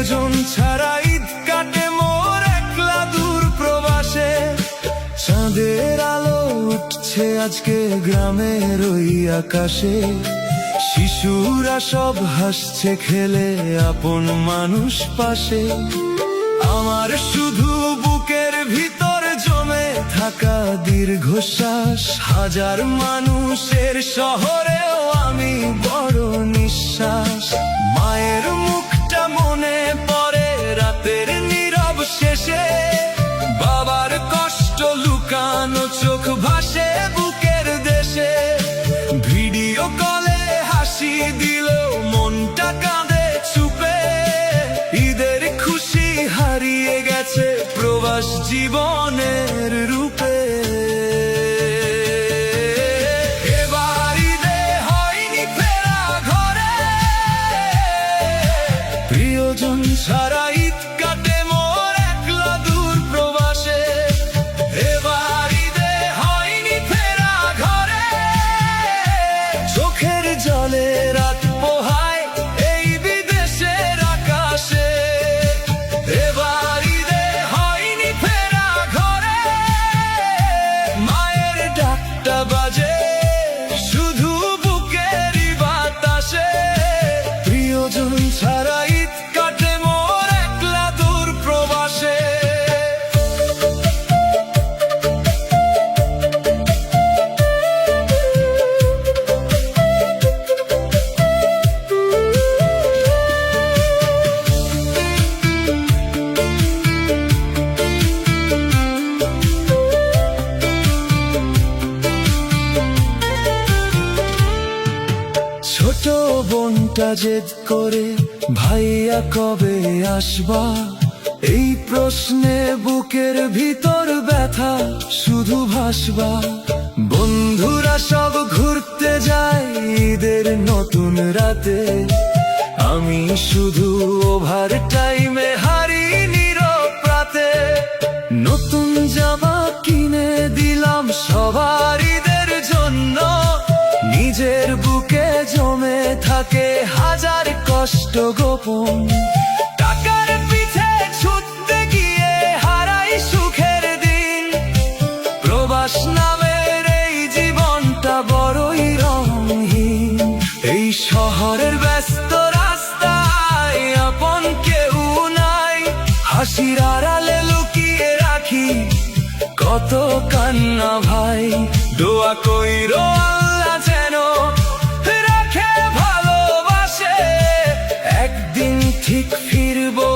প্রিয়জন ছাড়া ঈদ কাটে মোর একলা দূর প্রবাসে। চাঁদের আলো উঠছে আজকে গ্রামের ওই আকাশে, শিশুরা সব হাসছে খেলে আপন মানুষ পাশে। আমার শুধু বুকের ভিতর জমে থাকা দীর্ঘশ্বাস, হাজার মানুষের শহরেও আমি বড় নিঃশ্বাস। মায়ের মুখটা মনে পড়ে রাতের নীরব শেষে, বাবার কষ্ট লুকানো চোখ ভাসে বুকের দেশে। ভিডিও কলে হাসি দিলেও মনটা কাঁদে চুপে, ঈদের খুশি হারিয়ে গেছে প্রবাস জীবনের রূপে। এবার ঈদে হয়নি ফেরা ঘরে, প্রিয়জন ছাড়া ঈদ কাটে মোর একলা দূর প্রবাসে। এবার ঈদে হয়নি ফেরা ঘরে, চোখের জলে রাত পোহায় এই বিদেশের আকাশে। এবার ঈদে হয়নি ফেরা ঘরে, মায়ের ডাকটা বাজে শুধু বুকেরই বাতাসে। প্রিয়জন ছাড়া ঈদ কাটে মোর একলা দূর প্রবাসে। ছোট বোনটা জেদ করে ভাইয়া কবে আসবা, এই প্রশ্নে বুকের ভিতর ব্যথা শুধু ভাসবা। বন্ধুরা সব ঘুরতে যায় ঈদের নতুন রাতে, আমি শুধু ওভার টাইমে হারি নীরব রাতে। নতুন জামা কিনে দিলাম সবার ঈদের জন্য, নিজের বুকে জমে থাকে হাজার কষ্ট গোপন। টাকার পিছে ছুটতে গিয়ে হারাই সুখের দিন, প্রবাস নামের এই জীবনটা বড়ই রঙহীন। এই শহরের ব্যস্ত রাস্তায় আপন কেউ নাই, হাসির আড়ালে লুকিয়ে রাখি কত কান্না ভাই। দোয়া কইরো আল্লাহ যেন রাখে ভালোবাসে, একদিন ঠিক ফিরবো